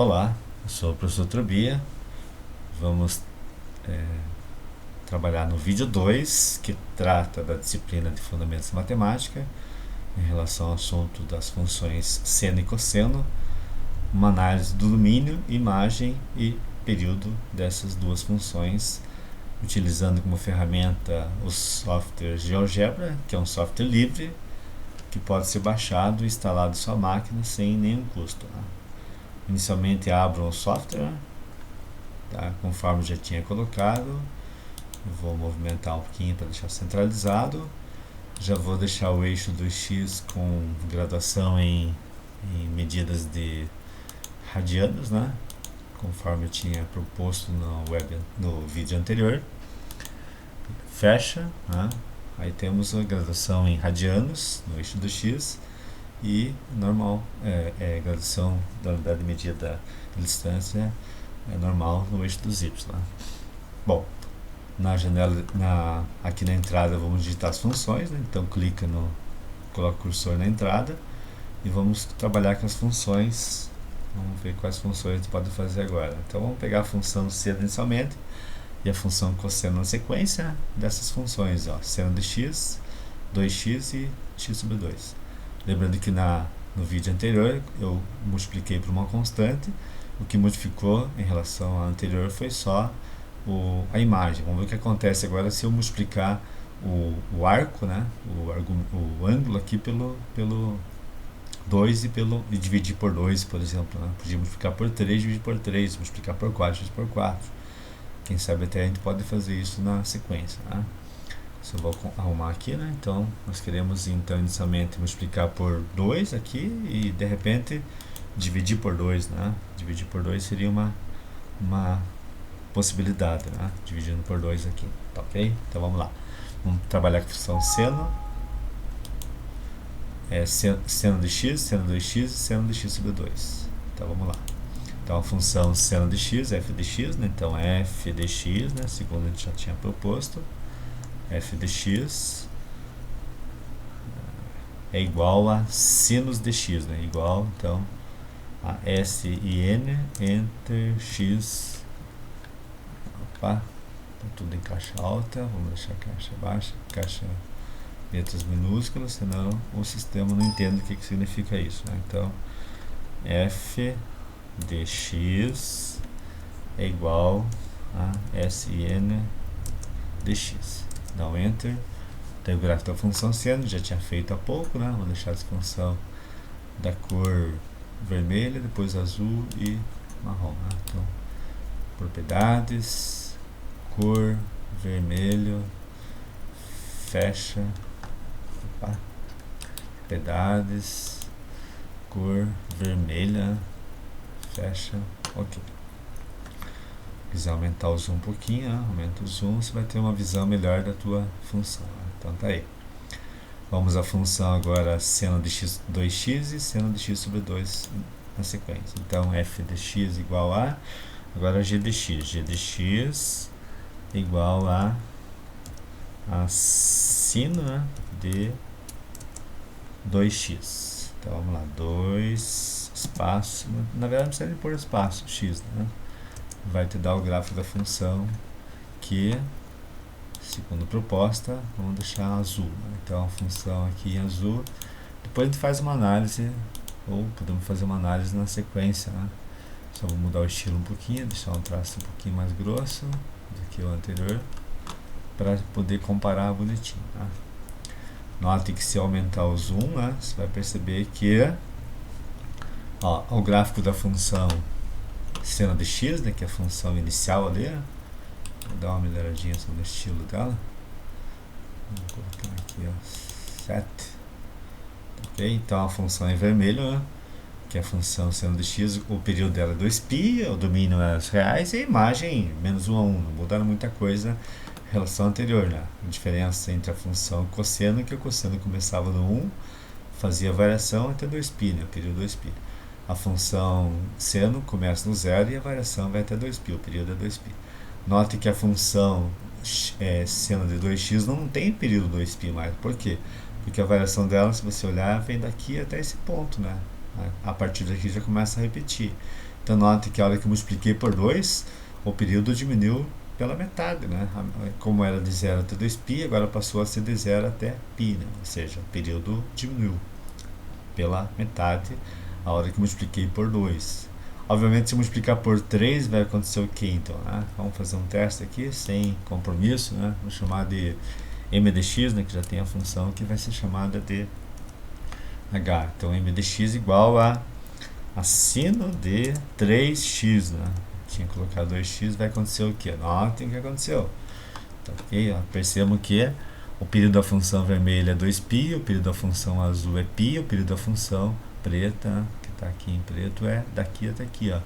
Olá, eu sou o professor Trobia. Vamos trabalhar no vídeo 2, que trata da disciplina de Fundamentos de Matemática, em relação ao assunto das funções seno e cosseno, uma análise do domínio, imagem e período dessas duas funções, utilizando como ferramenta o software GeoGebra, que é um software livre, que pode ser baixado e instalado em sua máquina sem nenhum custo. Inicialmente abram o software, tá? Conforme já tinha colocado. Eu vou movimentar um pouquinho para deixar centralizado. Já vou deixar o eixo do X com graduação em medidas de radianos, né? Conforme eu tinha proposto no vídeo anterior. Fecha, né? Aí temos a graduação em radianos no eixo do X e normal, graduação da unidade de medida de distância normal no eixo dos Y. Bom, na janela, aqui na entrada vamos digitar as funções, né? Então coloca o cursor na entrada e vamos trabalhar com as funções. Vamos ver quais funções a gente pode fazer agora. Então vamos pegar a função seno inicialmente e a função cosseno na sequência dessas funções, ó, seno de x, 2x e x sobre 2. Lembrando que no vídeo anterior eu multipliquei por uma constante. O que modificou em relação à anterior foi só a imagem. Vamos ver o que acontece agora se eu multiplicar o arco, né? o ângulo aqui pelo 2 e dividir por 2, por exemplo. Né? Podia multiplicar por 3, dividir por 3, multiplicar por 4, dividir por 4. Quem sabe até a gente pode fazer isso na sequência. Né? Só vou arrumar aqui, né? Então nós queremos então inicialmente multiplicar por 2 aqui e de repente dividir por 2, né? Dividir por 2 seria uma possibilidade, né? Dividindo por 2 aqui, tá ok? Então vamos lá. Vamos trabalhar com a função seno. Seno de x, seno de 2x e seno de x sobre 2. Então vamos lá. Então a função seno de x, f de x, né? Então f de x, né? Segundo a gente já tinha proposto, f de x é igual a sinus de x, né? Igual, então, a S e N entre X. Opa, tá tudo em caixa alta, vamos deixar caixa baixa, caixa letras minúsculas, senão o sistema não entende o que significa isso, né? Então, F de X é igual a S e N de X. Dá um Enter. Tem o gráfico da função seno, já tinha feito há pouco, né? Vou deixar essa função da cor vermelha, depois azul e marrom, né? Então, propriedades, cor, vermelho, fecha, propriedades, cor vermelha, fecha, ok. Se quiser aumentar o zoom um pouquinho, né? Aumenta o zoom, você vai ter uma visão melhor da tua função, né? Então tá aí. Vamos à função agora seno de x 2x e seno de x sobre 2 na sequência. Então f de x igual a, agora g de x igual a sino, né, de 2x. Então vamos lá, 2 espaço, na verdade não precisa nem pôr espaço, x, né? Vai te dar o gráfico da função que, segundo proposta, vamos deixar azul, né? Então a função aqui em azul. Depois a gente faz uma análise, ou podemos fazer uma análise na sequência, né? Só vou mudar o estilo um pouquinho, deixar um traço um pouquinho mais grosso do que o anterior, para poder comparar bonitinho, tá? Note que se aumentar o zoom, né, você vai perceber que, ó, o gráfico da função seno de x, né, que é a função inicial ali, vou dar uma melhoradinha no estilo dela. Vou colocar aqui, ó, 7. Ok? Então a função em vermelho, né, que é a função seno de x, o período dela é 2π, o domínio é os reais e a imagem menos 1 a 1. Não mudaram muita coisa em relação à anterior, né? A diferença entre a função cosseno, que o cosseno começava no 1, fazia variação até 2π, né, o período 2π. A função seno começa no 0 e a variação vai até 2π, o período é 2π. Note que a função seno de 2x não tem período 2π mais. Por quê? Porque a variação dela, se você olhar, vem daqui até esse ponto, né? A partir daqui já começa a repetir. Então note que a hora que eu multipliquei por 2, o período diminuiu pela metade, né? Como era de 0 até 2π, agora passou a ser de 0 até π, né? Ou seja, o período diminuiu pela metade a hora que multipliquei por 2. Obviamente, se multiplicar por 3, vai acontecer o que então? Né? Vamos fazer um teste aqui, sem compromisso, né? Vou chamar de m de x, né? Que já tem a função que vai ser chamada de h. Então, m de x igual a sino de 3x, né? Tinha colocado 2x, vai acontecer o que? Notem o que aconteceu. Tá, ok? Percebam que o período da função vermelha é 2π, o período da função azul é π, o período da função preta, que está aqui em preto, é daqui até aqui. Ó.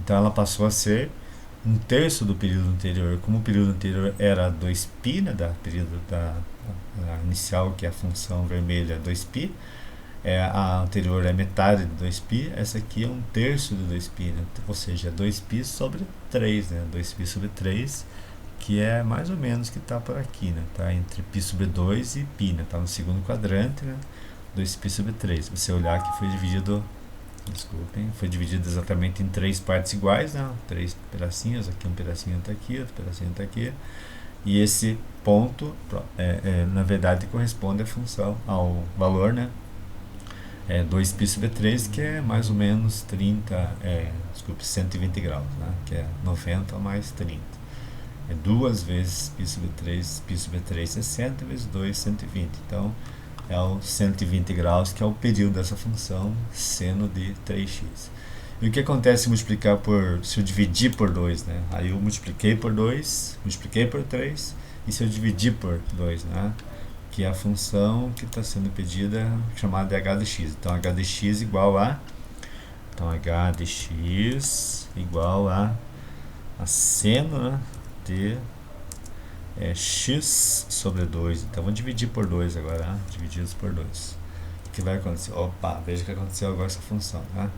Então ela passou a ser um terço do período anterior. Como o período anterior era 2π, né, período da inicial, que é a função vermelha 2π, a anterior é metade de 2π, essa aqui é um terço de 2π, né? Ou seja, é 2π sobre 3, né? 2π sobre 3, que é mais ou menos que está por aqui, né? Tá entre π sobre 2 e π, né? Tá no segundo quadrante, né? 2π sobre 3. Se você olhar que foi dividido, desculpem, foi dividido exatamente em 3 partes iguais, né? 3 pedacinhos, aqui um pedacinho está aqui, outro pedacinho está aqui. E esse ponto, na verdade, corresponde à função, ao valor, né? 2π sobre 3, que é mais ou menos 120 graus, né? Que é 90 mais 30. É 2 vezes π sobre 3, π sobre 3 é 60, vezes 2, 120. Então, é o 120 graus, que é o período dessa função seno de 3x. E o que acontece se multiplicar se eu dividir por 2, né? Aí eu multipliquei por 2, multipliquei por 3, e se eu dividir por 2, né? Que é a função que está sendo pedida, chamada de h de x. Então, h de x igual a... Então, h de x igual a seno, né, de x sobre 2. Então, vou dividir por 2 agora, né? Divididos por 2. O que vai acontecer? Opa, veja o que aconteceu agora essa função, né?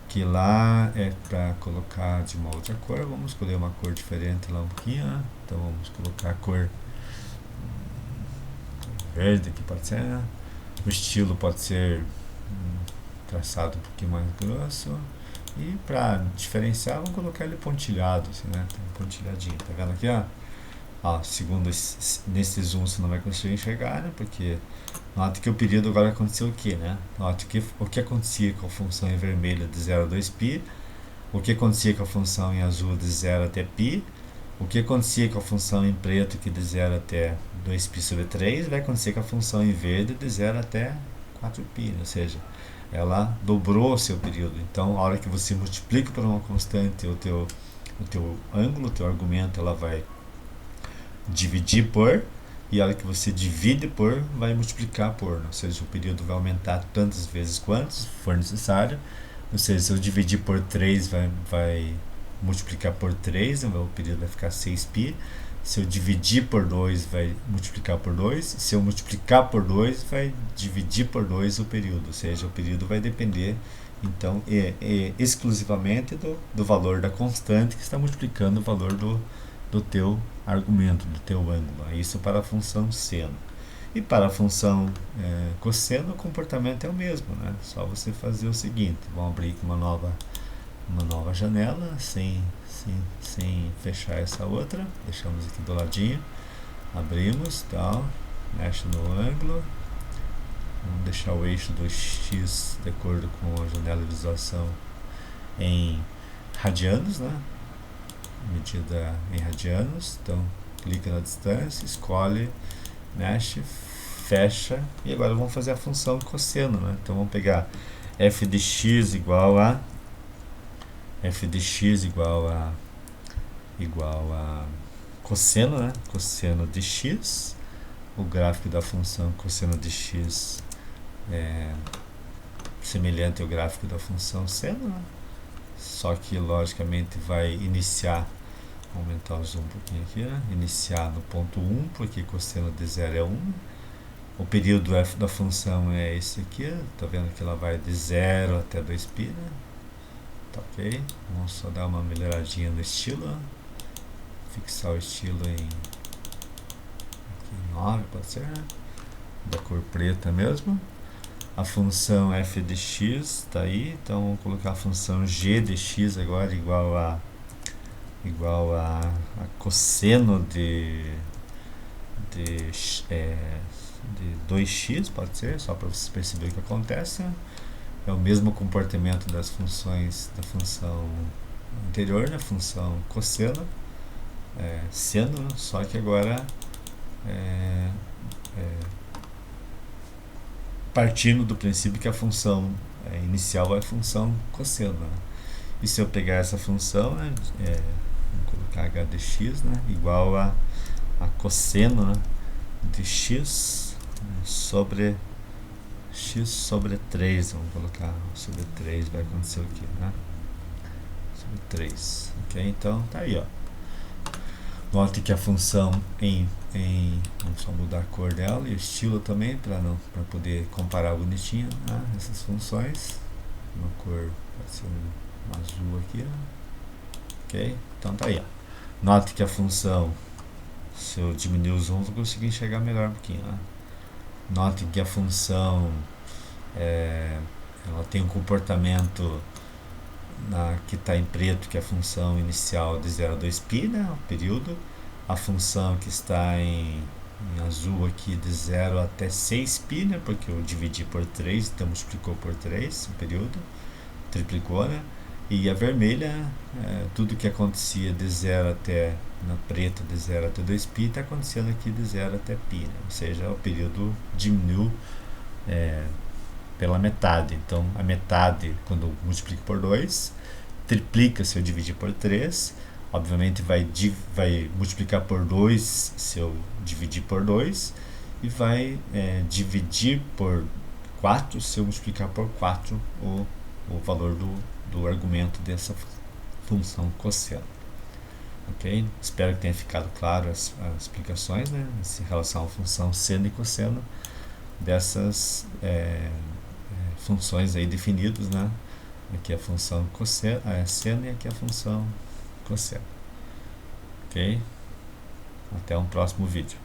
Que lá é para colocar de uma outra cor. Vamos escolher uma cor diferente lá um pouquinho, né? Então, vamos colocar a cor verde, que pode ser, né? O estilo pode ser traçado um pouquinho mais grosso, e para diferenciar vamos colocar ele pontilhado, assim, né? Pontilhadinho, tá vendo aqui, ó? Segundo nesse zoom você não vai conseguir enxergar, né? Porque note que o período agora aconteceu o que, né? Note que o que acontecia com a função em vermelho de 0 a 2π, o que acontecia com a função em azul de 0 até π, o que acontecia com a função em preto, que de 0 até 2π sobre 3, vai acontecer com a função em verde de 0 até 4π, ou seja, ela dobrou o seu período. Então, a hora que você multiplica por uma constante o teu ângulo, o teu argumento, ela vai dividir por, e a hora que você divide por, vai multiplicar por, ou seja, o período vai aumentar tantas vezes quanto for necessário. Ou seja, se eu dividir por 3, vai multiplicar por 3, o período vai ficar 6π. Se eu dividir por 2, vai multiplicar por 2. Se eu multiplicar por 2, vai dividir por 2 o período. Ou seja, o período vai depender, então, exclusivamente do valor da constante que está multiplicando o valor do teu argumento, do teu ângulo. Isso para a função seno. E para a função cosseno, o comportamento é o mesmo, né? Só você fazer o seguinte: vamos abrir aqui uma nova janela, sem fechar essa outra, deixamos aqui do ladinho, abrimos, tal, mexe no ângulo, vamos deixar o eixo do x de acordo com a janela de visualização em radianos, né? Medida em radianos. Então, clica na distância, escolhe, mexe, fecha, e agora vamos fazer a função cosseno, né? Então vamos pegar f de x igual a cosseno, né? Cosseno de x. O gráfico da função cosseno de x é semelhante ao gráfico da função seno, né? Só que logicamente vai iniciar, vou aumentar o zoom um pouquinho aqui, né? Iniciar no ponto 1, porque cosseno de 0 é 1. O período f da função é esse aqui, tá vendo que ela vai de 0 até 2π, né? Tá ok? Vamos só dar uma melhoradinha no estilo, né? Fixar o estilo em 9, pode ser, né? Da cor preta mesmo. A função f de x está aí, então vamos colocar a função g de x agora igual a cosseno de, de 2x, pode ser, só para vocês perceberem o que acontece. É o mesmo comportamento das funções da função anterior, né? Função cosseno, seno, só que agora partindo do princípio que a função inicial é a função cosseno, né? E se eu pegar essa função, né, vamos colocar h de x, né, igual a cosseno, né, de x sobre 3, vamos colocar sobre 3, vai acontecer o que, né? Sobre 3, ok? Então tá aí, ó. Note que a função vamos só mudar a cor dela e o estilo também para poder comparar bonitinho, né, essas funções. Uma cor pode ser um azul aqui, né? Ok? Então tá aí, ó. Note que a função, se eu diminuir o zoom, vou conseguir enxergar melhor um pouquinho, né? Note que a função ela tem um comportamento que está em preto, que é a função inicial de 0 a 2π, né, o período. A função que está em azul aqui de 0 até 6π, né, porque eu dividi por 3, então multiplicou por 3 o período, triplicou, né? E a vermelha, tudo que acontecia de 0 até, na preta, de 0 até 2π, está acontecendo aqui de 0 até π, né? Ou seja, o período diminuiu pela metade. Então, a metade, quando eu multiplico por 2, triplica se eu dividir por 3, obviamente vai multiplicar por 2 se eu dividir por 2, e vai dividir por 4 se eu multiplicar por 4 o valor do argumento dessa função cosseno. Ok? Espero que tenha ficado claro as explicações, né, em relação à função seno e cosseno dessas funções aí definidas, né? Aqui a função cosseno, seno, e aqui a função cosseno. Ok? Até um próximo vídeo.